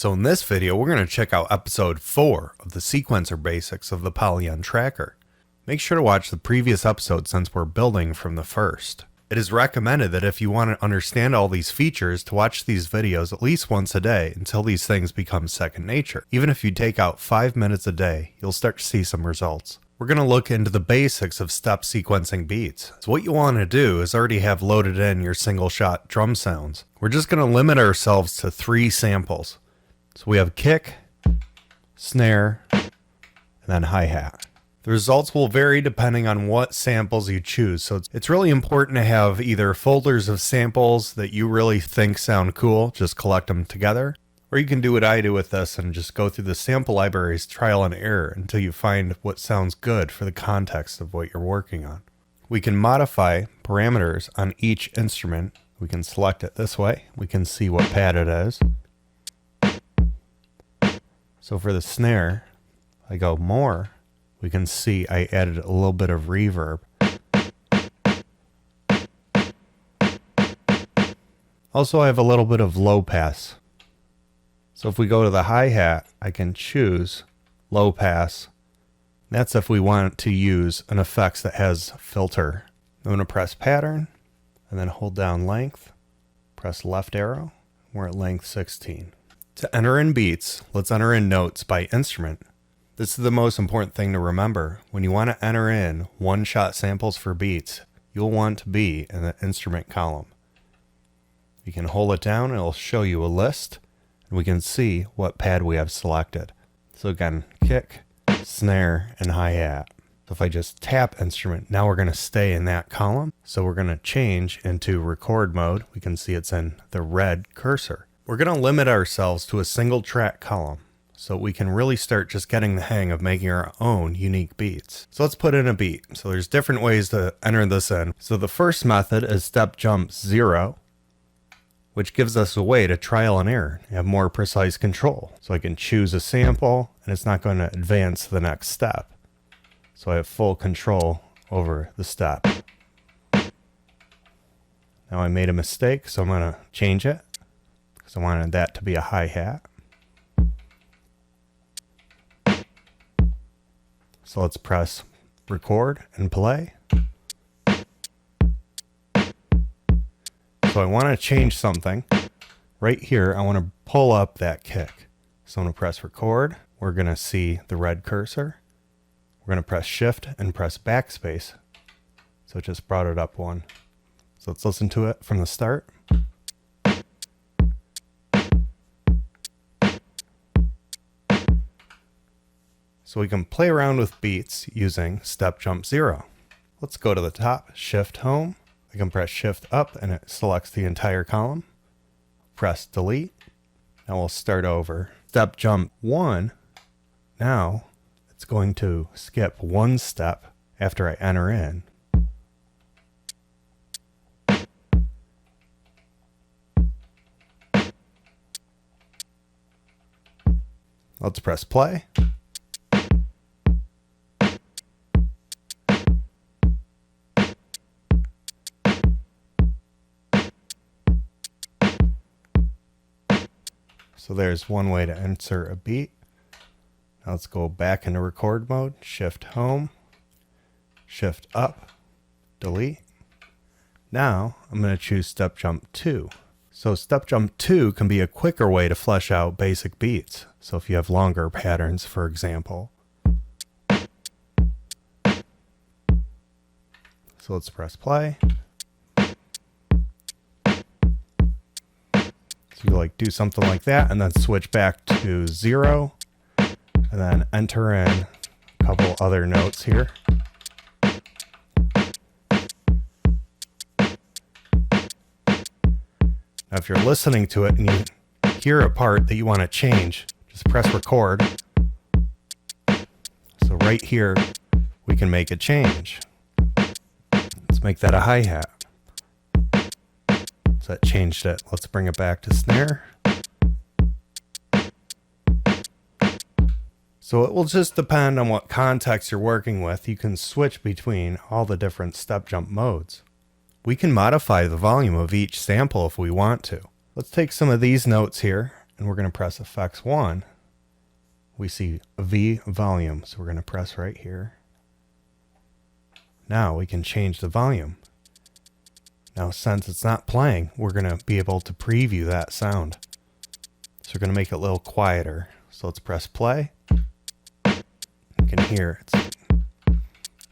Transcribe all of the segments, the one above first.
So in this video, we're going to check out episode 4 of the sequencer basics of the Polyend tracker. Make sure to watch the previous episode since we're building from the first. It is recommended that if you want to understand all these features, to watch these videos at least once a day until these things become second nature. Even if you take out 5 minutes a day, you'll start to see some results. We're going to look into the basics of step sequencing beats. So what you want to do is already have loaded in your single shot drum sounds. We're just going to limit ourselves to 3 samples. So we have kick, snare, and then hi-hat. The results will vary depending on what samples you choose. So it's really important to have either folders of samples that you really think sound cool, just collect them together. Or you can do what I do with this and just go through the sample libraries trial and error until you find what sounds good for the context of what you're working on. We can modify parameters on each instrument. We can select it this way. We can see what pad it is. So for the snare, I go more. We can see I added a little bit of reverb. Also, I have a little bit of low pass. So if we go to the hi-hat, I can choose low pass. That's if we want to use an effects that has filter. I'm going to press pattern and then hold down length. Press left arrow. We're at length 16. To enter in beats, let's enter in notes by instrument. This is the most important thing to remember. When you want to enter in one-shot samples for beats, you'll want to be in the instrument column. You can hold it down and it'll show you a list, and we can see what pad we have selected. So again, kick, snare, and hi-hat. So if I just tap instrument, now we're going to stay in that column. So we're going to change into record mode. We can see it's in the red cursor. We're going to limit ourselves to a single track column so we can really start just getting the hang of making our own unique beats. So let's put in a beat. So there's different ways to enter this in. So the first method is step jump 0, which gives us a way to trial and error and have more precise control. So I can choose a sample and it's not going to advance to the next step. So I have full control over the step. Now I made a mistake, so I'm going to change it because I wanted that to be a hi-hat. So let's press record and play. So I want to change something. Right here, I want to pull up that kick. So I'm going to press record. We're going to see the red cursor. We're going to press shift and press backspace. So it just brought it up one. So let's listen to it from the start. So we can play around with beats using step jump 0. Let's go to the top, shift home. I can press shift up and it selects the entire column. Press delete. Now we'll start over. Step jump 1. Now it's going to skip one step after I enter in. Let's press play. So there's one way to insert a beat. Now let's go back into record mode, shift home, shift up, delete. Now I'm going to choose step jump 2. So step jump 2 can be a quicker way to flesh out basic beats. So if you have longer patterns, for example. So let's press play. So you like do something like that and then switch back to 0 and then enter in a couple other notes here. Now if you're listening to it and you hear a part that you want to change, just press record. So right here we can make a change. Let's make that a hi-hat. So that changed it. Let's bring it back to snare. So it will just depend on what context you're working with. You can switch between all the different step jump modes. We can modify the volume of each sample if we want to. Let's take some of these notes here and we're going to press FX1, we see V volume. So we're going to press right here. Now we can change the volume. Now since it's not playing, we're going to be able to preview that sound. So we're going to make it a little quieter. So let's press play. You can hear it's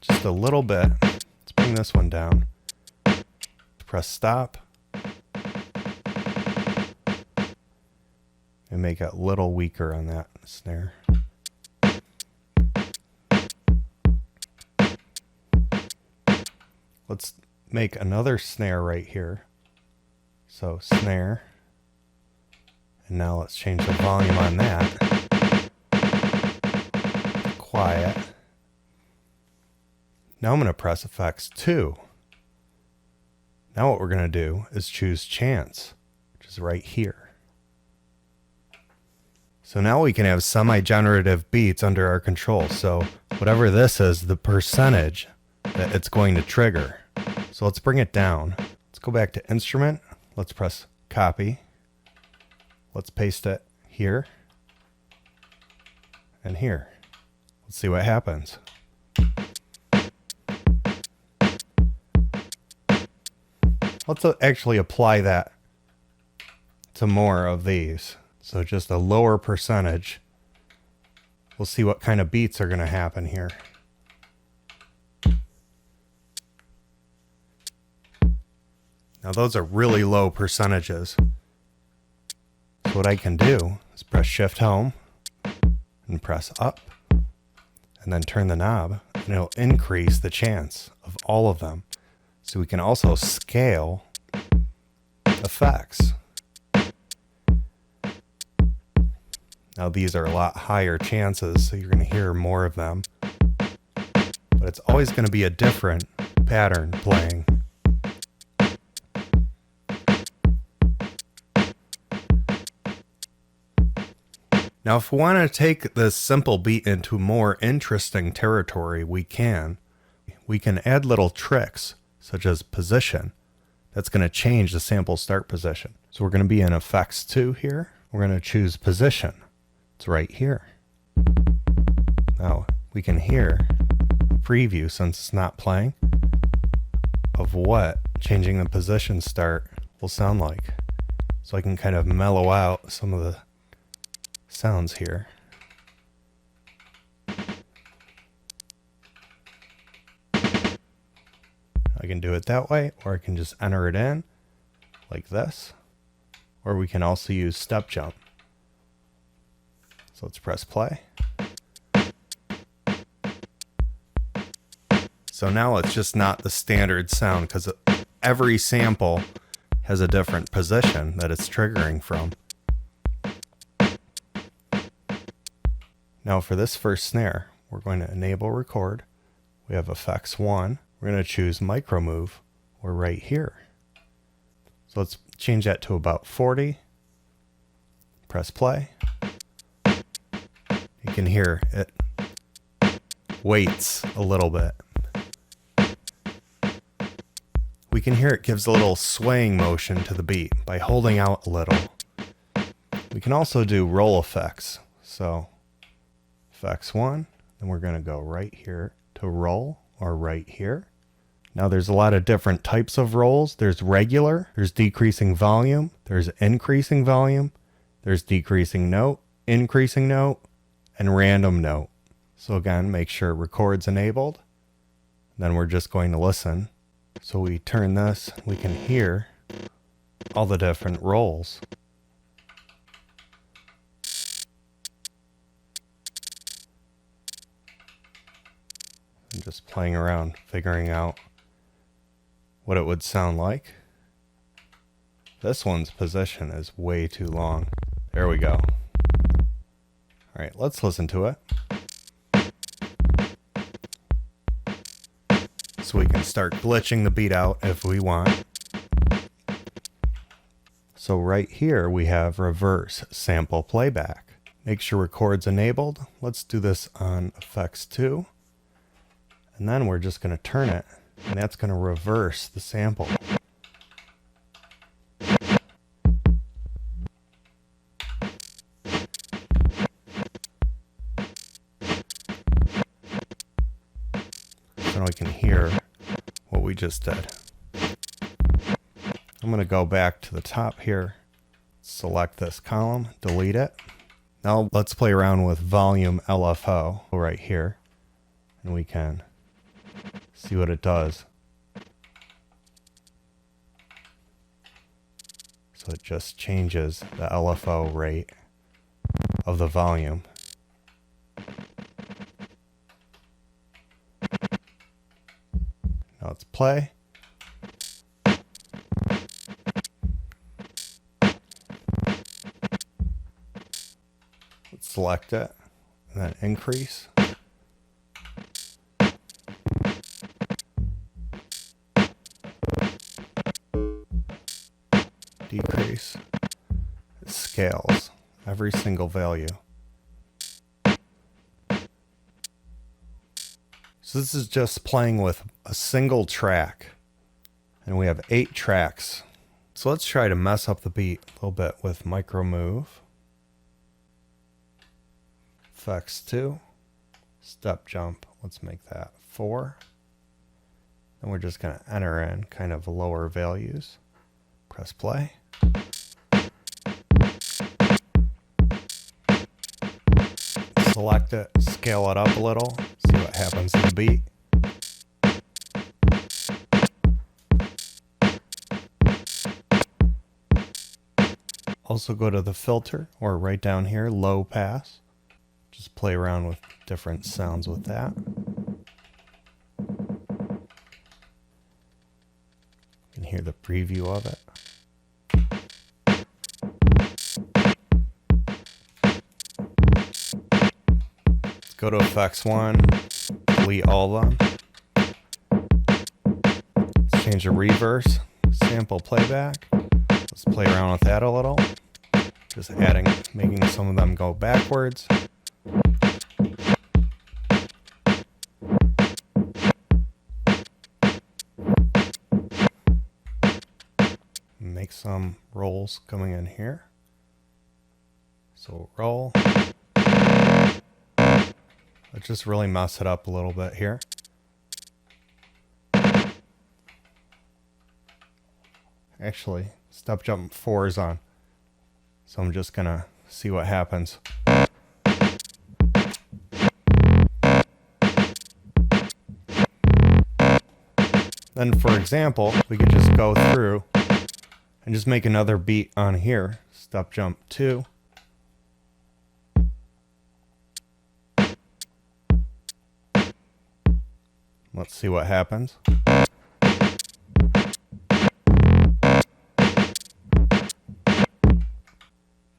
just a little bit. Let's bring this one down. Press stop. And make it a little weaker on that snare. Let's make another snare right here. So snare. And now let's change the volume on that. Quiet. Now I'm going to press FX2. Now what we're going to do is choose chance, which is right here. So now we can have semi-generative beats under our control. So whatever this is, the percentage that it's going to trigger. So let's bring it down. Let's go back to instrument. Let's press copy. Let's paste it here and here. Let's see what happens. Let's actually apply that to more of these. So just a lower percentage. We'll see what kind of beats are going to happen here. Now those are really low percentages. So what I can do is press Shift Home and press up and then turn the knob and it'll increase the chance of all of them. So we can also scale effects. Now these are a lot higher chances, so you're going to hear more of them. But it's always going to be a different pattern playing. Now if we want to take this simple beat into more interesting territory, we can. We can add little tricks, such as position. That's going to change the sample start position. So we're going to be in Effects 2 here. We're going to choose Position. It's right here. Now we can hear a preview, since it's not playing, of what changing the position start will sound like. So I can kind of mellow out some of the sounds here. I can do it that way, or I can just enter it in like this, or we can also use step jump. So let's press play. So now it's just not the standard sound, because every sample has a different position that it's triggering from. Now for this first snare, we're going to enable record. We have Effects 1. We're going to choose Micro Move. We're right here. So let's change that to about 40. Press play. You can hear it waits a little bit. We can hear it gives a little swaying motion to the beat by holding out a little. We can also do roll effects. So Effects 1, then we're going to go right here to roll, or right here. Now there's a lot of different types of rolls. There's regular, there's decreasing volume, there's increasing volume, there's decreasing note, increasing note, and random note. So again, make sure record's enabled. Then we're just going to listen. So we turn this, we can hear all the different rolls. I'm just playing around, figuring out what it would sound like. This one's position is way too long. There we go. All right, let's listen to it. So we can start glitching the beat out if we want. So right here we have reverse sample playback. Make sure record's enabled. Let's do this on Effects 2. And then we're just going to turn it, and that's going to reverse the sample. So now we can hear what we just did. I'm going to go back to the top here, select this column, delete it. Now let's play around with volume LFO right here, and we can see what it does. So it just changes the LFO rate of the volume. Now let's play. Let's select it and then increase. Decrease. It scales every single value. So this is just playing with a single track, and we have 8 tracks. So let's try to mess up the beat a little bit with micro move. FX 2, step jump, let's make that 4. And we're just going to enter in kind of lower values. Press play. Select it, scale it up a little, see what happens to the beat. Also go to the filter, or right down here, low pass. Just play around with different sounds with that. You can hear the preview of it. Let's go to effects 1, delete all of them. Let's change the reverse, sample playback. Let's play around with that a little. Just adding, making some of them go backwards. Make some rolls coming in here. So roll. Let's just really mess it up a little bit here. Actually, step jump 4 is on. So I'm just gonna see what happens. Then for example, we could just go through and just make another beat on here. Step jump 2. Let's see what happens.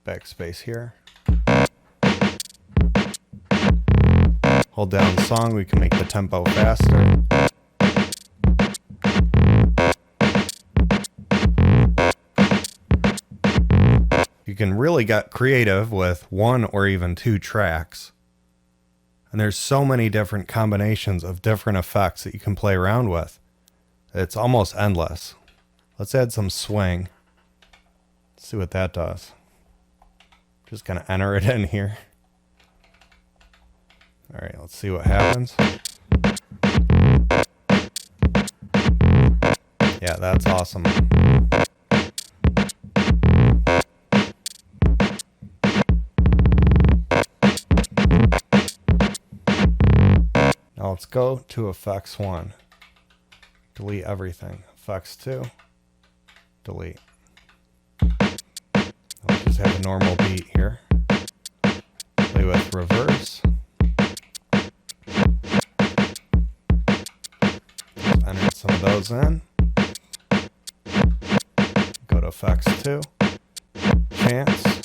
Backspace here. Hold down song, we can make the tempo faster. You can really get creative with 1 or even 2 tracks. And there's so many different combinations of different effects that you can play around with. It's almost endless. Let's add some swing. Let's see what that does. Just gonna enter it in here. All right, let's see what happens. Yeah, that's awesome. Now let's go to effects 1. Delete everything. Effects 2. Delete. I'll just have a normal beat here. Play with reverse. Just enter some of those in. Go to effects 2. Chance.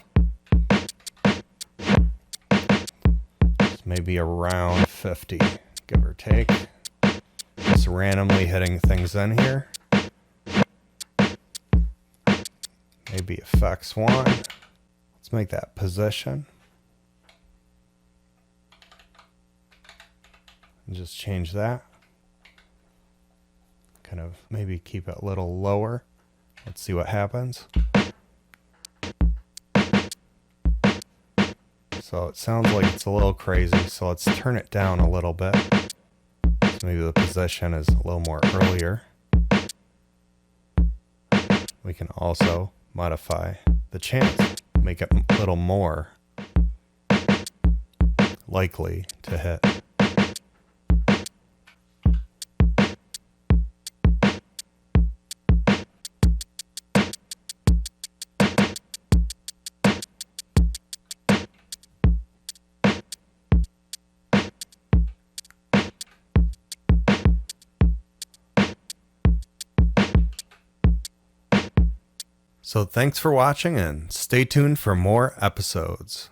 Just maybe around 50. Give or take. Just randomly hitting things in here. Maybe effects 1. Let's make that position. And just change that. Kind of maybe keep it a little lower. Let's see what happens. So it sounds like it's a little crazy, so let's turn it down a little bit. Maybe the position is a little more earlier. We can also modify the chance, make it a little more likely to hit. So thanks for watching and stay tuned for more episodes.